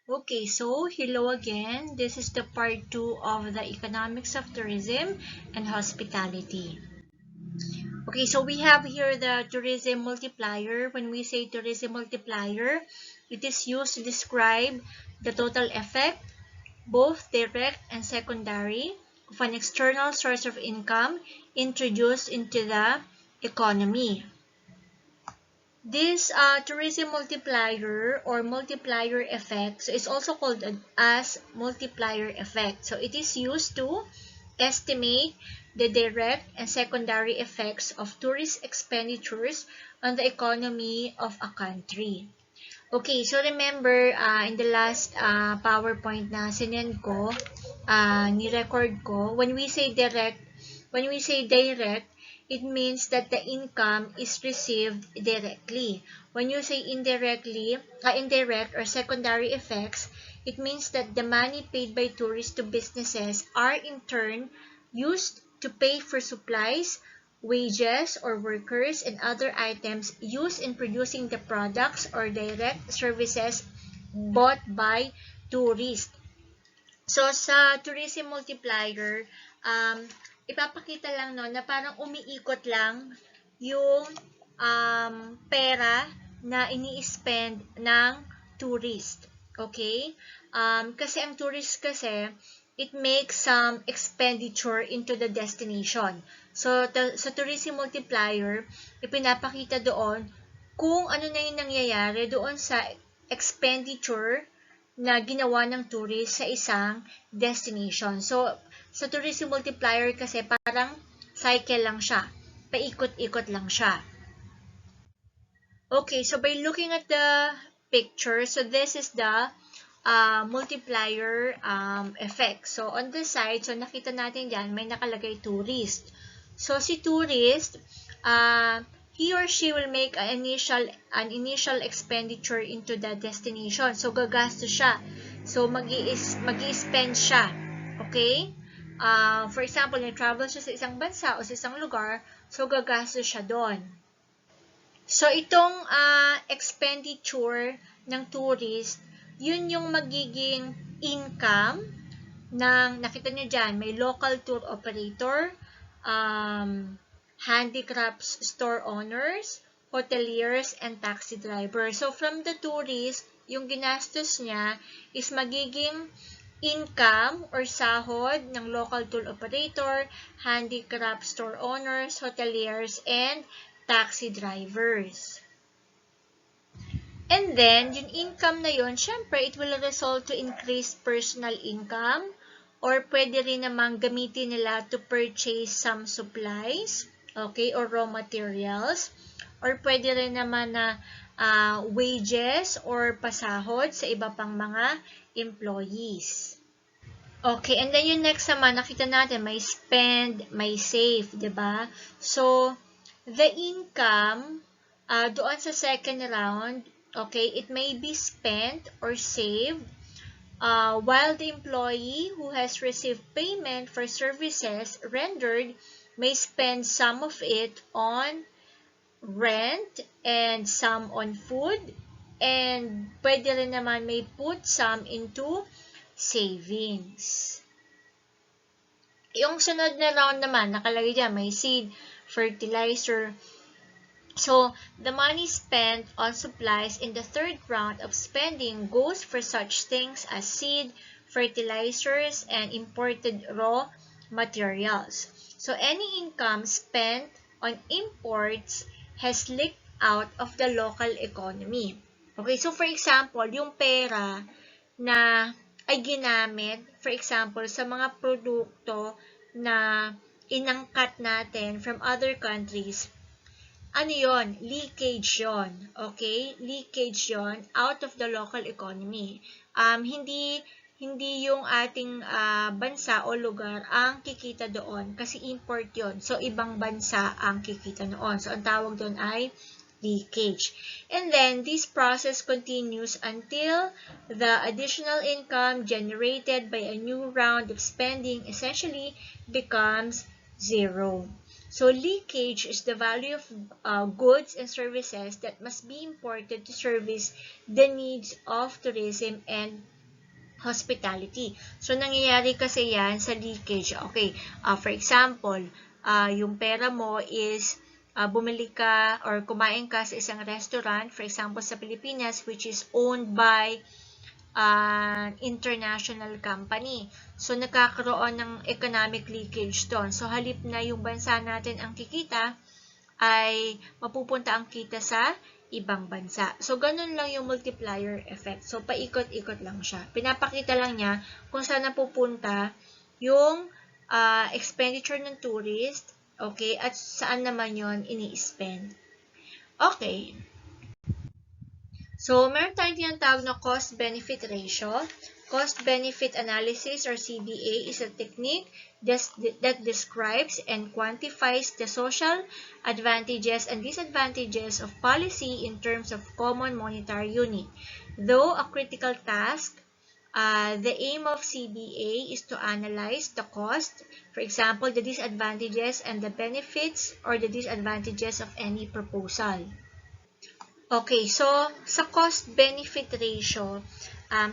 Okay, so hello again. This is the part 2 of the economics of tourism and hospitality. Okay, so we have here the tourism multiplier. When we say tourism multiplier, it is used to describe the total effect, both direct and secondary, of an external source of income introduced into the economy. This tourism multiplier or multiplier effect so is also called as multiplier effect. So it is used to estimate the direct and secondary effects of tourist expenditures on the economy of a country. Okay, so remember in the last PowerPoint na sinend ko, ni-record ko, when we say direct, it means that the income is received directly. When you say indirect or secondary effects, it means that the money paid by tourists to businesses are in turn used to pay for supplies, wages or workers, and other items used in producing the products or direct services bought by tourists. So, sa tourism multiplier, um, ipapakita lang no, na parang umiikot lang yung pera na ini-spend ng tourist. Okay? Kasi ang tourist kasi, it makes some expenditure into the destination. So, sa tourism multiplier, ipinapakita doon kung ano na yung nangyayari doon sa expenditure na ginawa ng tourist sa isang destination. So, sa tourism multiplier kasi parang cycle lang siya. Paikot-ikot lang siya. Okay, so by looking at the picture, so this is the multiplier effect. So, on the side, so nakita natin dyan, may nakalagay tourist. So, si tourist, he or she will make an initial expenditure into the destination. So, gagastos siya. So, mag-i-spend siya. Okay? For example, nag-travel siya sa isang bansa o sa isang lugar, so gagastos siya doon. So, itong expenditure ng tourist, yun yung magiging income ng, nakita nyo dyan, may local tour operator, handicrafts store owners, hoteliers, and taxi drivers. So, from the tourist, yung ginastos niya is magiging income or sahod ng local tour operator, handicraft store owners, hoteliers, and taxi drivers. And then, yung income na yun, syempre, it will result to increased personal income or pwede rin namang gamitin nila to purchase some supplies, okay, or raw materials, or pwede rin naman na wages or pasahod sa iba pang mga employees. Okay, and then yung next naman, nakita natin, may spend, may save, diba? So, the income, doon sa second round, okay, it may be spent or saved, while the employee who has received payment for services rendered may spend some of it on rent and some on food, and pwede rin naman may put some into savings. Yung sunod na round naman, nakalagay dyan, may seed, fertilizer. So, the money spent on supplies in the third round of spending goes for such things as seed, fertilizers, and imported raw materials. So, any income spent on imports has leaked out of the local economy. Okay, so for example, yung pera na ay ginamit, for example, sa mga produkto na inangkat natin from other countries, ano yon? Leakage yon. Okay? Leakage yon out of the local economy. Hindi yung ating bansa o lugar ang kikita doon kasi import yon. So, ibang bansa ang kikita noon. So, ang tawag doon ay leakage. And then, this process continues until the additional income generated by a new round of spending essentially becomes zero. So, leakage is the value of goods and services that must be imported to service the needs of tourism and hospitality. So, nangyayari kasi yan sa leakage. Okay, for example, yung pera mo is bumili ka or kumain ka sa isang restaurant, for example, sa Pilipinas, which is owned by an international company. So, nagkakaroon ng economic leakage doon. So, halip na yung bansa natin ang kikita, ay mapupunta ang kita sa ibang bansa. So, ganun lang yung multiplier effect. So, paikot-ikot lang siya. Pinapakita lang niya kung saan napupunta yung expenditure ng tourist, okay, at saan naman yon ini-spend. Okay. So, meron tayong tinatawag na cost-benefit ratio. Cost-benefit analysis or CBA is a technique that describes and quantifies the social advantages and disadvantages of policy in terms of common monetary unit. Though a critical task, the aim of CBA is to analyze the cost, for example, the disadvantages and the benefits or the disadvantages of any proposal. Okay, so sa cost-benefit ratio,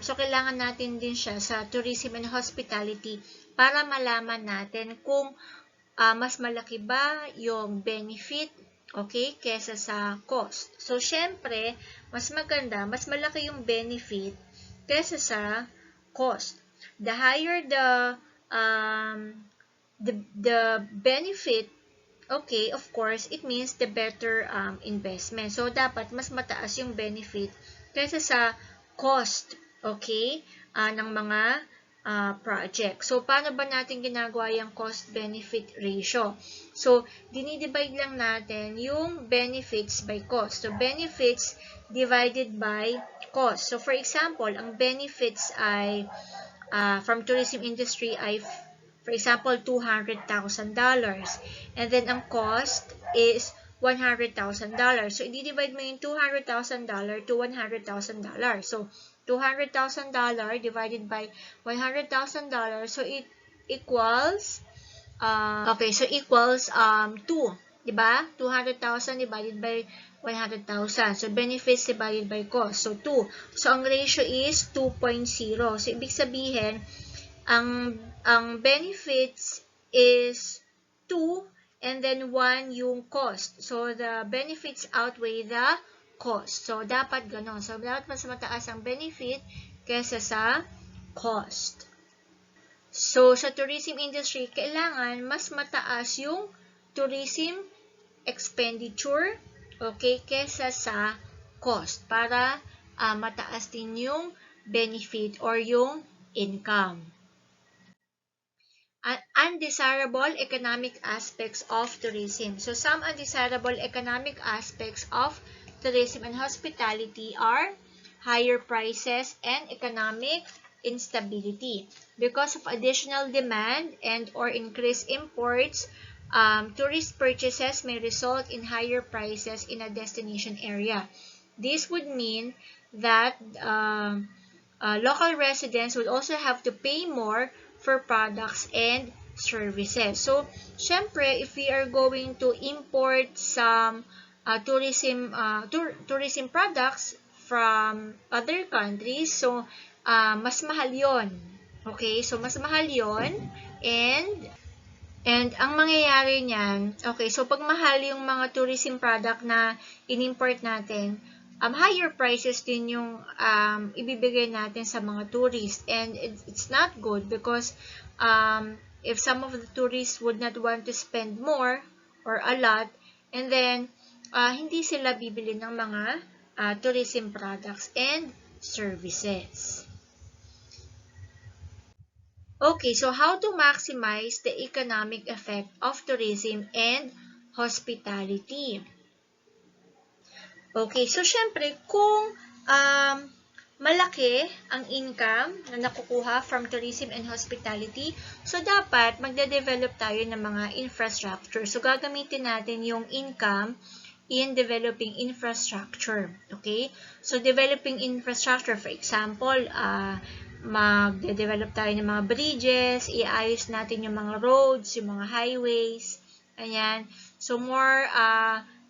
so kailangan natin din siya sa tourism and hospitality para malaman natin kung mas malaki ba yung benefit, okay, kesa sa cost. So, syempre, mas maganda, mas malaki yung benefit kesa sa cost. The higher the benefit, okay, of course, it means the better investment. So, dapat mas mataas yung benefit kaysa sa cost, okay, ng mga project. So, paano ba natin ginagawa yung cost-benefit ratio? So, dinidivide lang natin yung benefits by cost. So, benefits divided by cost. So, for example, ang benefits ay from tourism industry ay for example, $200,000. And then, ang cost is $100,000. So, i-divide mo yung $200,000 to $100,000. So, $200,000 divided by $100,000. So, it equals, okay, so equals 2. Diba? 200,000 divided by 100,000. So, benefits divided by cost. So, 2. So, ang ratio is 2.0. So, ibig sabihin, ang benefits is 2 and then 1 yung cost. So, the benefits outweigh the cost. So, dapat ganon. So, dapat mas mataas ang benefit kesa sa cost. So, sa tourism industry, kailangan mas mataas yung tourism expenditure, okay, kesa sa cost para mataas din yung benefit or yung income. Undesirable economic aspects of tourism. So, some undesirable economic aspects of tourism and hospitality are higher prices and economic instability. Because of additional demand and or increased imports, tourist purchases may result in higher prices in a destination area. This would mean that local residents would also have to pay more for products and services. So, syempre, if we are going to import some tourism products from other countries, so mas mahal yon. Okay, so mas mahal yon, and ang mangyayari niyan, okay, so pag mahal yung mga tourism product na in-import natin, higher prices din yung ibibigay natin sa mga tourists, and it's not good because if some of the tourists would not want to spend more or a lot, and then hindi sila bibili ng mga tourism products and services. Okay, so how to maximize the economic effect of tourism and hospitality? Okay, so syempre, kung malaki ang income na nakukuha from tourism and hospitality, so dapat magde-develop tayo ng mga infrastructure. So gagamitin natin yung income in developing infrastructure. Okay? So developing infrastructure, for example, magde-develop tayo ng mga bridges, iayos natin yung mga roads, yung mga highways, ayan. So more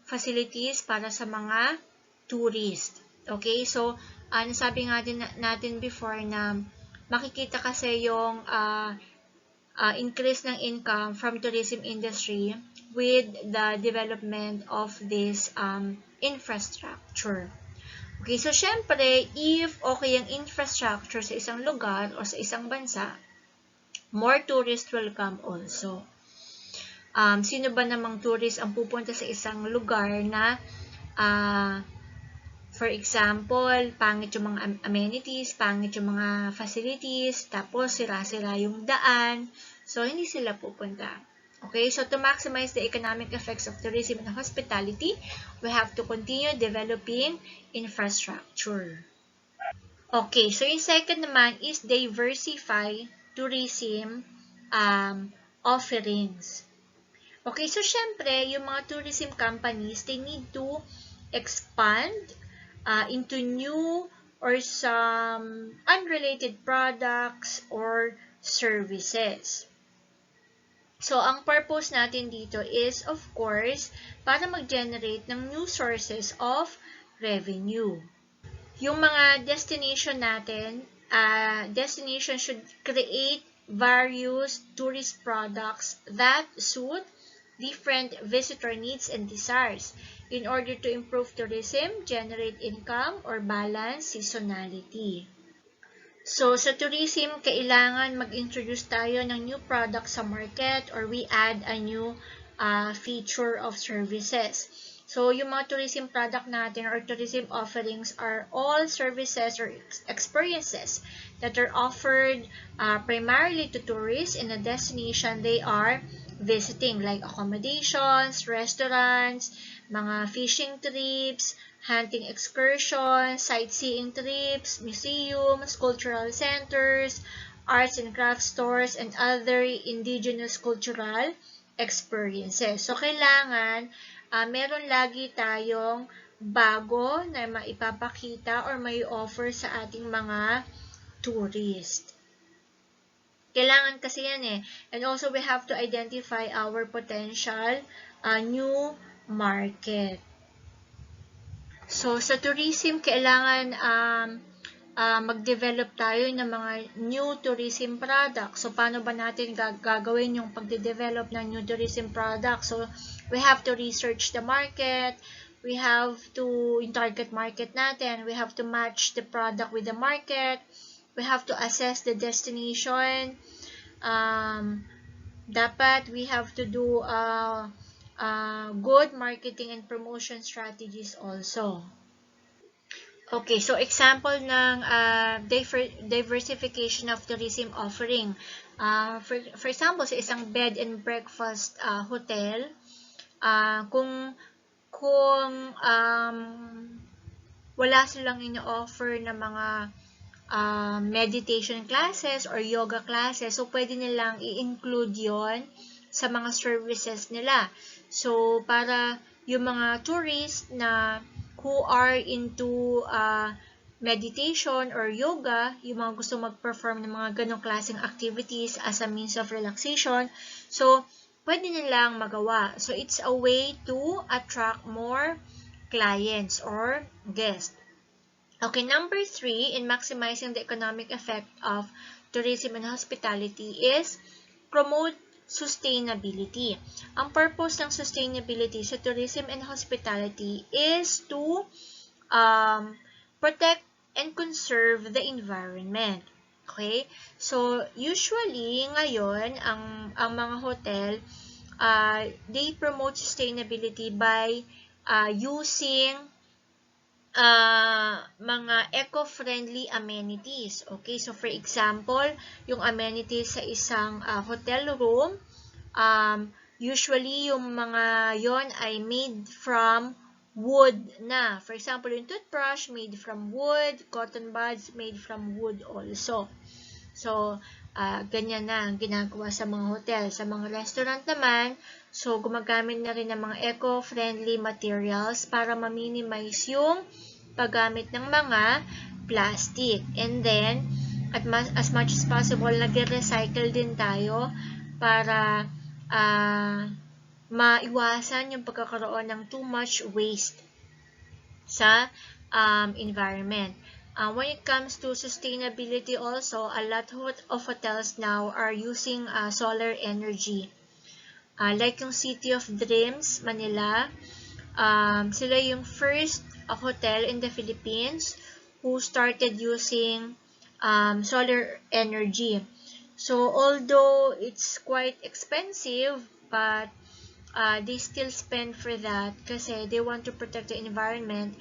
facilities para sa mga tourist. Okay? So, nasabi nga din natin before na makikita kasi yung increase ng income from tourism industry with the development of this infrastructure. Okay, so syempre, if okay ang infrastructure sa isang lugar o sa isang bansa, more tourists will come also. Sino ba namang tourist ang pupunta sa isang lugar na for example, pangit yung mga amenities, pangit yung mga facilities, tapos sira-sira yung daan. So, hindi sila pupunta. Okay, so to maximize the economic effects of tourism and hospitality, we have to continue developing infrastructure. Okay, so yung second naman is diversify tourism offerings. Okay, so syempre, yung mga tourism companies, they need to expand into new or some unrelated products or services. So, ang purpose natin dito is, of course, para mag-generate ng new sources of revenue. Yung mga destination natin, destination should create various tourist products that suit different visitor needs and desires in order to improve tourism, generate income, or balance seasonality. So, sa tourism, kailangan mag-introduce tayo ng new product sa market or we add a new feature of services. So, yung mga tourism product natin or tourism offerings are all services or experiences that are offered primarily to tourists in a destination they are visiting, like accommodations, restaurants, mga fishing trips, hunting excursions, sightseeing trips, museums, cultural centers, arts and crafts stores, and other indigenous cultural experiences. So, kailangan meron lagi tayong bago na maipapakita or may offer sa ating mga tourist. Kailangan kasi yan eh. And also, we have to identify our potential new market. So, sa tourism, kailangan mag-develop tayo ng mga new tourism products. So, paano ba natin gagawin yung pagde-develop ng new tourism products? So, we have to research the market. We have to, yung target market natin, we have to match the product with the market. We have to assess the destination. Dapat we have to do good marketing and promotion strategies also. Okay, so example ng diversification of tourism offering. For example, sa isang bed and breakfast hotel, kung wala silang ino-offer na mga meditation classes or yoga classes, so pwede nilang i-include yon sa mga services nila. So, para yung mga tourists na who are into meditation or yoga, yung mga gusto mag-perform ng mga ganong klaseng activities as a means of relaxation, so, pwede nilang magawa. So, it's a way to attract more clients or guests. Okay, number 3 in maximizing the economic effect of tourism and hospitality is promote sustainability. Ang purpose ng sustainability sa tourism and hospitality is to protect and conserve the environment. Okay? So, usually, ngayon, ang mga hotel, they promote sustainability by using mga eco-friendly amenities. Okay, so for example, yung amenities sa isang hotel room, usually yung mga yon ay made from wood na. For example, yung toothbrush made from wood, cotton buds made from wood also. So, ganyan na ang ginagawa sa mga hotel. Sa mga restaurant naman, so gumagamit na rin ng mga eco-friendly materials para ma-minimize yung paggamit ng mga plastic. And then, as much as possible, nag-recycle din tayo para maiwasan yung pagkakaroon ng too much waste sa environment. When it comes to sustainability also, a lot of hotels now are using solar energy. Like yung City of Dreams, Manila, sila yung first hotel in the Philippines who started using solar energy. So although it's quite expensive, but they still spend for that kasi they want to protect the environment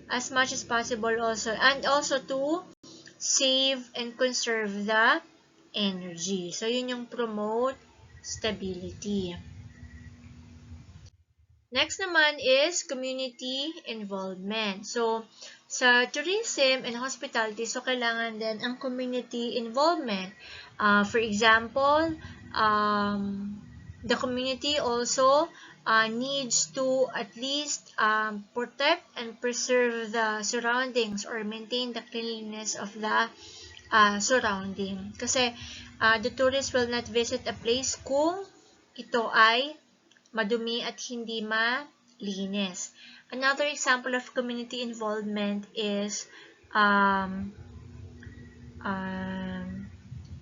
as much as possible also, and also to save and conserve the energy. So yun yung promote stability. Next naman is community involvement. So, sa tourism and hospitality, so kailangan din ang community involvement. For example, the community also needs to at least protect and preserve the surroundings or maintain the cleanliness of the surrounding. Kasi the tourist will not visit a place kung ito ay madumi at hindi malinis. Another example of community involvement is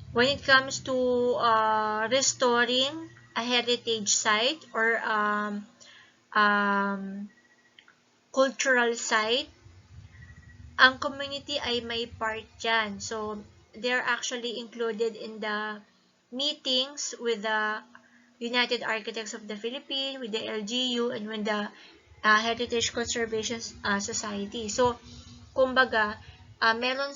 when it comes to restoring a heritage site or cultural site, ang community ay may part dyan. So, they're actually included in the meetings with the United Architects of the Philippines, with the LGU, and with the Heritage Conservation Society. So, kumbaga, pwede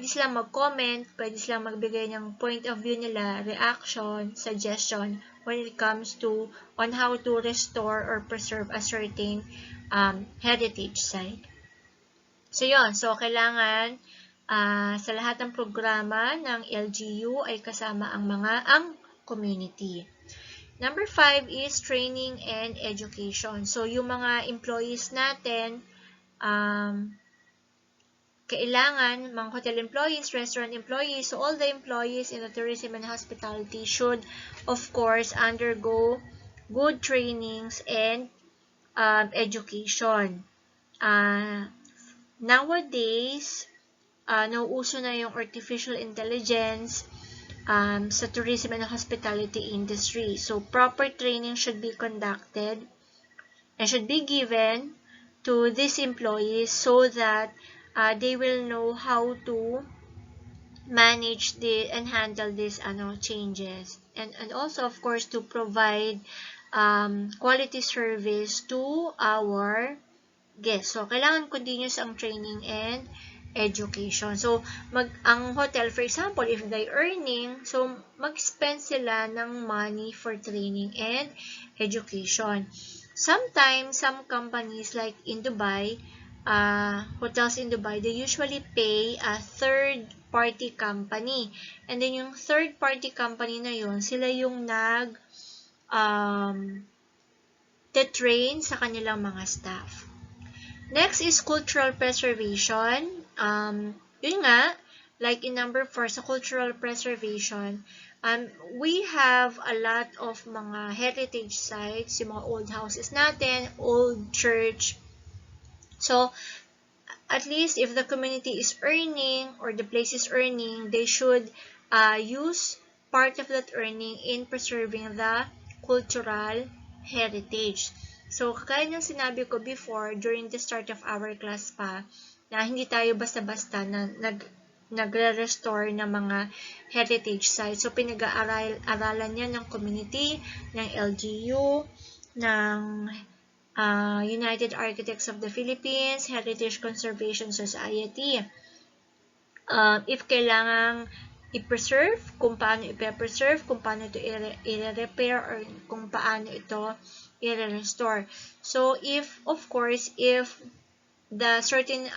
silang mag-comment, pwede silang magbigay ng point of view nila, reaction, suggestion, when it comes to on how to restore or preserve a certain heritage site. So, yun. So, kailangan sa lahat ng programa ng LGU ay kasama ang community. Number 5 is training and education. So, yung mga employees natin, kailangan, mga hotel employees, restaurant employees, so all the employees in the tourism and hospitality should, of course, undergo good trainings and education. Nowadays, nauuso na yung artificial intelligence sa tourism and hospitality industry. So, proper training should be conducted and should be given to these employees so that they will know how to manage and handle these changes. And also, of course, to provide quality service to our guests. So, kailangan continuous ang training and education. So, ang hotel, for example, if they earning, so mag-spend sila ng money for training and education. Sometimes, some companies like in Dubai, hotels in Dubai, they usually pay a third-party company. And then, yung third-party company na yun, sila yung train sa kanilang mga staff. Next is cultural preservation. Yun nga, like in number 4, sa cultural preservation, we have a lot of mga heritage sites, yung mga old houses natin, old church. So, at least if the community is earning or the place is earning, they should use part of that earning in preserving the cultural heritage. So, kagaya ng sinabi ko before, during the start of our class pa, na hindi tayo basta-basta na nagre-restore ng mga heritage sites. So, pinag-aaralan yan ng community, ng LGU, ng United Architects of the Philippines, Heritage Conservation Society. If kailangang i-preserve, kung paano i-preserve, kung paano ito i-repair, or kung paano ito i-restore. So, of course, if the certain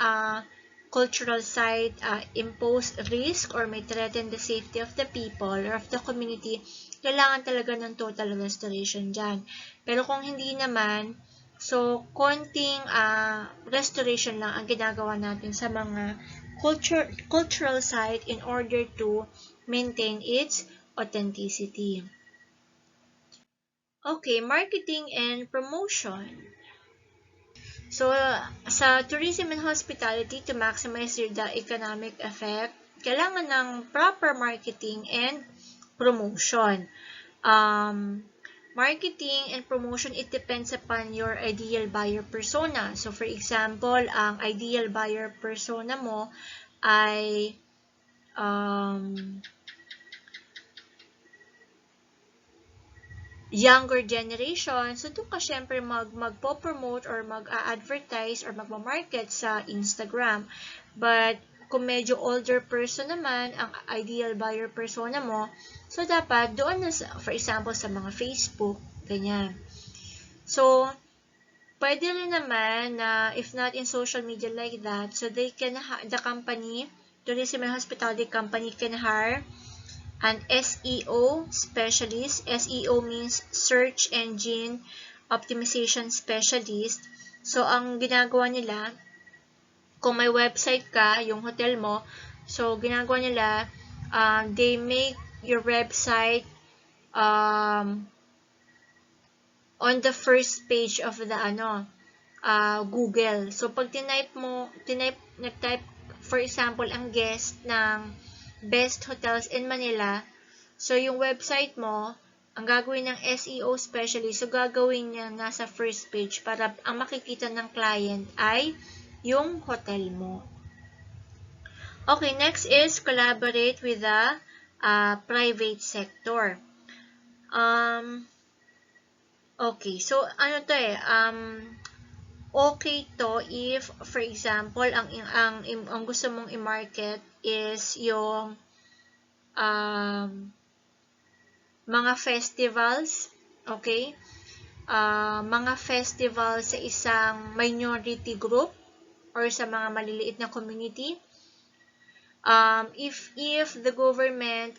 cultural site impose risk or may threaten the safety of the people or of the community, kailangan talaga ng total restoration dyan. Pero kung hindi naman, so, konting restoration lang ang ginagawa natin sa mga cultural site in order to maintain its authenticity. Okay, marketing and promotion. So, sa tourism and hospitality, to maximize the economic effect, kailangan ng proper marketing and promotion. Marketing and promotion, it depends upon your ideal buyer persona. So, for example, ang ideal buyer persona mo ay younger generation. So, doon ka syempre magpo-promote or mag-a-advertise or magma-market sa Instagram. But, kung medyo older person naman, ang ideal buyer persona mo, so dapat doon na, for example, sa mga Facebook, ganyan. So, pwede rin naman na if not in social media like that, so they can, the company, tourism and hospitality company can hire an SEO specialist. SEO means search engine optimization specialist. So, ang ginagawa nila, kung may website ka, yung hotel mo, so ginagawa nila, they make your website on the first page of the Google. So, pag nag-type, for example, ang guest ng best hotels in Manila, so yung website mo, ang gagawin ng SEO specialist, so gagawin niya nasa first page para ang makikita ng client ay yung hotel mo. Okay, next is collaborate with the private sector. Okay, so ano to okay to if, for example, ang gusto mong i-market is yung mga festivals, okay? Mga festivals sa isang minority group or sa mga maliliit na community. If the government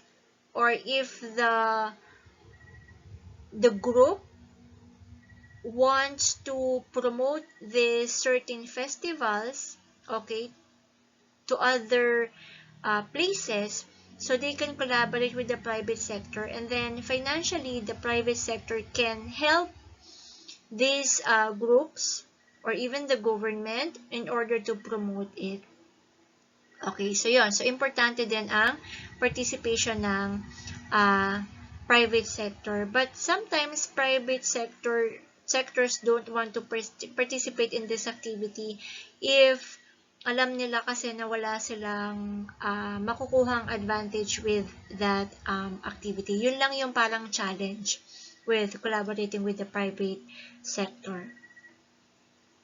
or if the group wants to promote these certain festivals, okay, to other places, so they can collaborate with the private sector, and then financially the private sector can help these groups or even the government in order to promote it. Okay, so yun. So, importante din ang participation ng private sector. But sometimes, private sectors don't want to participate in this activity if alam nila kasi na wala silang makukuhang advantage with that activity. Yun lang yung parang challenge with collaborating with the private sector.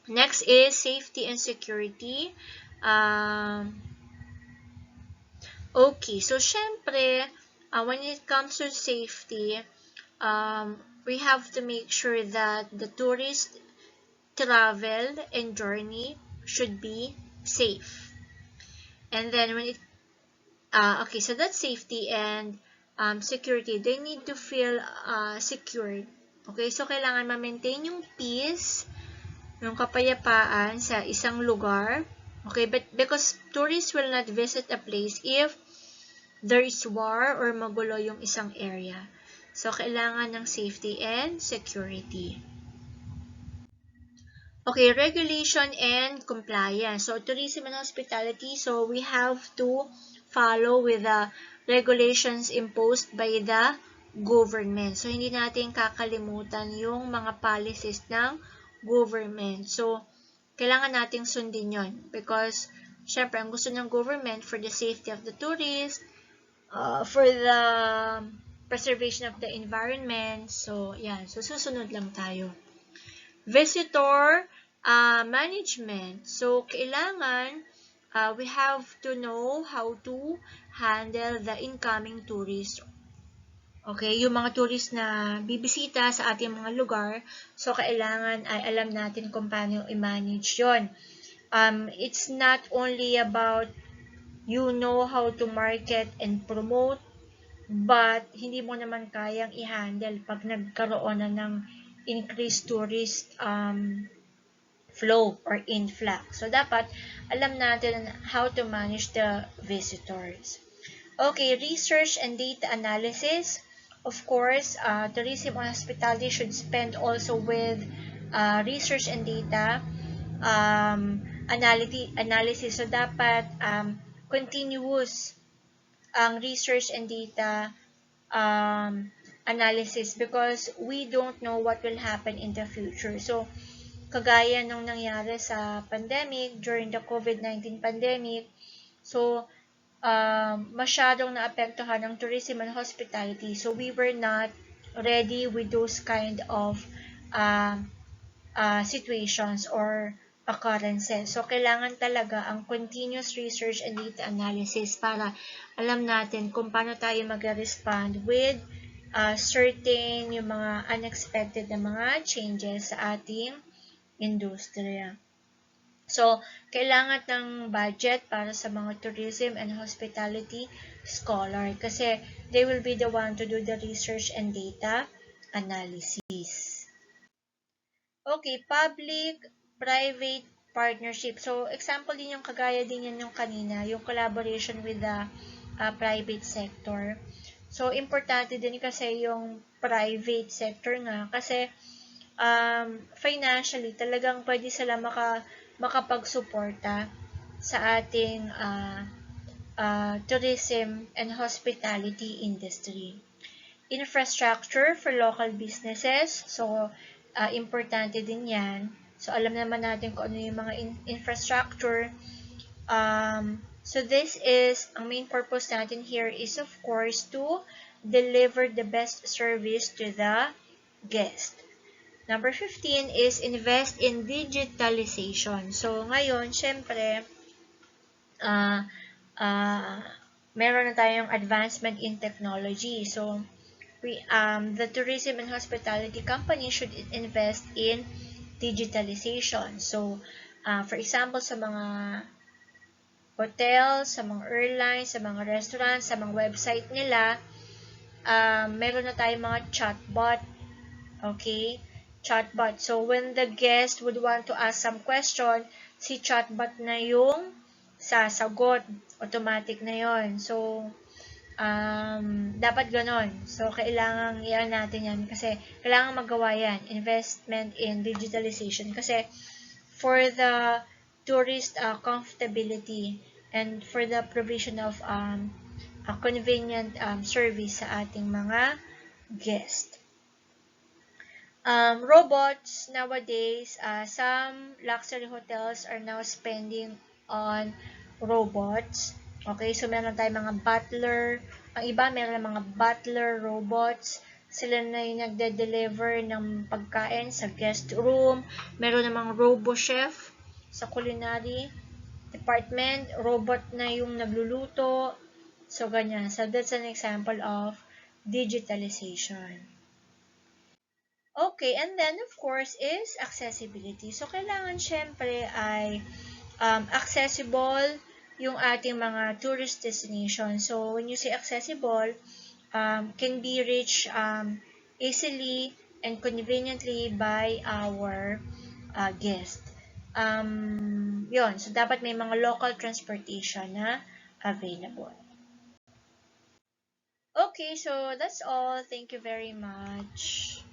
Next is safety and security. Okay, so syempre, when it comes to safety, we have to make sure that the tourist travel and journey should be safe. And then when it, okay, so that's safety and security. They need to feel secured. Okay, so kailangan ma-maintain yung peace, yung kapayapaan sa isang lugar. Okay, but because tourists will not visit a place if there is war or magulo yung isang area. So, kailangan ng safety and security. Okay, regulation and compliance. So, tourism and hospitality, so we have to follow with the regulations imposed by the government. So, hindi natin kakalimutan yung mga policies ng government. So, kailangan nating sundin yon because, syempre, ang gusto ng government for the safety of the tourists, for the preservation of the environment. So, yan. So, susunod lang tayo. Visitor management. So, kailangan we have to know how to handle the incoming tourists. Okay, yung mga tourist na bibisita sa ating mga lugar, so kailangan ay alam natin kung paano i-manage yon. It's not only about you know how to market and promote, but hindi mo naman kayang i-handle pag nagkaroon na ng increased tourist flow or influx. So, dapat alam natin how to manage the visitors. Okay, research and data analysis. Of course, tourism and hospitality should spend also with research and data analysis. So, dapat continuous ang research and data analysis because we don't know what will happen in the future. So, kagaya nung nangyari sa pandemic, during the COVID-19 pandemic, so, masyadong naapektuhan ng tourism and hospitality. So, we were not ready with those kind of uh, situations or occurrences. So, kailangan talaga ang continuous research and data analysis para alam natin kung paano tayo mag-respond with certain yung mga unexpected na mga changes sa ating industriya. So, kailangan ng budget para sa mga tourism and hospitality scholar kasi they will be the one to do the research and data analysis. Okay, public-private partnership. So, example din yung kagaya din yan yung kanina, yung collaboration with the private sector. So, importante din kasi yung private sector nga kasi financially talagang pwede sila makapagsuporta sa ating tourism and hospitality industry. Infrastructure for local businesses. So, importante din yan. So, alam naman natin kung ano yung mga infrastructure. So, this is, ang main purpose natin here is, of course, to deliver the best service to the guest. Number 15 is invest in digitalization. So, ngayon, syempre, meron na tayong advancement in technology. So, the tourism and hospitality company should invest in digitalization. So, for example, sa mga hotels, sa mga airlines, sa mga restaurants, sa mga website nila, meron na tayong mga chatbot. Okay? Chatbot. So, when the guest would want to ask some question, si chatbot na yung sasagot. Automatic na yon. So, dapat ganon. So, kailangan iyan natin yan kasi kailangan magawa yan. Investment in digitalization kasi for the tourist comfortability and for the provision of a convenient service sa ating mga guest. Robots nowadays, some luxury hotels are now spending on robots. Okay, so meron tayong mga butler. Ang iba, meron mga butler robots. Sila na yung nagde-deliver ng pagkain sa guest room. Meron namang robo-chef sa culinary department. Robot na yung nagluluto. So, ganyan. So, that's an example of digitalization. Okay, and then of course is accessibility. So, kailangan syempre ay accessible yung ating mga tourist destination. So, when you say accessible, can be reached easily and conveniently by our guest. Yun. So, dapat may mga local transportation na available. Okay, so that's all. Thank you very much.